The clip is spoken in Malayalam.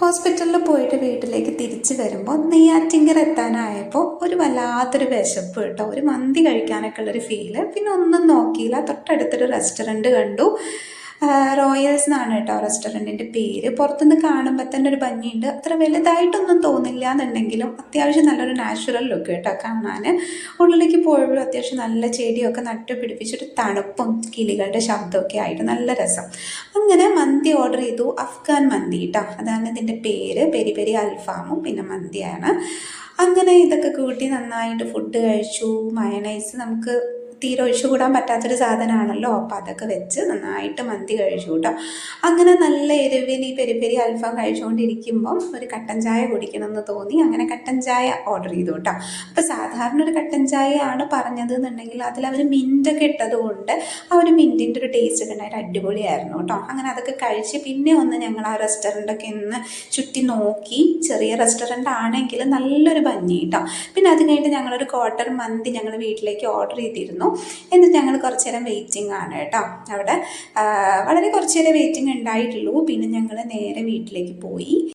ഹോസ്പിറ്റലിൽ പോയിട്ട് വീട്ടിലേക്ക് തിരിച്ച് വരുമ്പോൾ നെയ്യാറ്റിൻകര എത്താനായപ്പോൾ ഒരു വല്ലാത്തൊരു വിശപ്പ് കേട്ടോ. ഒരു മന്തി കഴിക്കാനൊക്കെ ഉള്ളൊരു ഫീല്. പിന്നെ ഒന്നും നോക്കിയില്ല, തൊട്ടടുത്തൊരു റെസ്റ്റോറൻറ്റ് കണ്ടു. റോയൽസ് എന്നാണ് കേട്ടോ റെസ്റ്റോറൻറ്റിൻ്റെ പേര്. പുറത്തുനിന്ന് കാണുമ്പോൾ തന്നെ ഒരു ഭംഗിയുണ്ട്. അത്ര വലുതായിട്ടൊന്നും തോന്നില്ല എന്നുണ്ടെങ്കിലും അത്യാവശ്യം നല്ലൊരു നാച്ചുറൽ ലുക്ക് കേട്ടോ കാണാൻ. ഉള്ളിലേക്ക് പോയപ്പോഴും അത്യാവശ്യം നല്ല ചെടിയൊക്കെ നട്ടു പിടിപ്പിച്ചിട്ട് തണുപ്പും കിളികളുടെ ശബ്ദമൊക്കെ ആയിട്ട് നല്ല രസം. അങ്ങനെ മന്തി ഓർഡർ ചെയ്തു. അഫ്ഗാൻ മന്തി കേട്ടോ, അതാണ് ഇതിൻ്റെ പേര്. പെരി പെരി അൽഫാമും പിന്നെ മന്തിയാണ്. അങ്ങനെ ഇതൊക്കെ കൂട്ടി നന്നായിട്ട് ഫുഡ് കഴിച്ചു. മയണൈസ് നമുക്ക് തീരെ ഒഴിച്ചുകൂടാൻ പറ്റാത്തൊരു സാധനമാണല്ലോ. അപ്പോൾ അതൊക്കെ വെച്ച് നന്നായിട്ട് മന്തി കഴിച്ചു കേട്ടോ. അങ്ങനെ നല്ല എരിവിന് ഈ പെരി പെരി അൽഫാം കഴിച്ചുകൊണ്ടിരിക്കുമ്പം ഒരു കട്ടൻ ചായ കുടിക്കണമെന്ന് തോന്നി. അങ്ങനെ കട്ടൻ ചായ ഓർഡർ ചെയ്തു കേട്ടോ. അപ്പോൾ സാധാരണ ഒരു കട്ടൻ ചായയാണ് പറഞ്ഞത് എന്നുണ്ടെങ്കിൽ അതിലവർ മിൻറ്റൊക്കെ ഇട്ടതുകൊണ്ട് ആ ഒരു മിൻറ്റിൻ്റെ ഒരു ടേസ്റ്റ് ഒക്കെ ഉണ്ടായിട്ട് അടിപൊളിയായിരുന്നു കേട്ടോ. അങ്ങനെ അതൊക്കെ കഴിച്ച് പിന്നെ ഒന്ന് ഞങ്ങൾ ആ റെസ്റ്റോറൻറ്റൊക്കെ ഒന്ന് ചുറ്റി നോക്കി. ചെറിയ റെസ്റ്റോറൻ്റ് ആണെങ്കിൽ നല്ലൊരു ഭംഗി കേട്ടോ. പിന്നെ അത് കഴിഞ്ഞിട്ട് ഞങ്ങളൊരു ക്വാർട്ടർ മന്തി ഞങ്ങൾ വീട്ടിലേക്ക് ഓർഡർ ചെയ്തിരുന്നു. എന്നിട്ട് ഞങ്ങൾ കുറച്ച് നേരം വെയിറ്റിംഗ് ആണ് കേട്ടോ. അവിടെ വളരെ കുറച്ച് നേരം വെയിറ്റിംഗ് ഉണ്ടായിട്ടുള്ളൂ. പിന്നെ ഞങ്ങൾ നേരെ വീട്ടിലേക്ക് പോയി.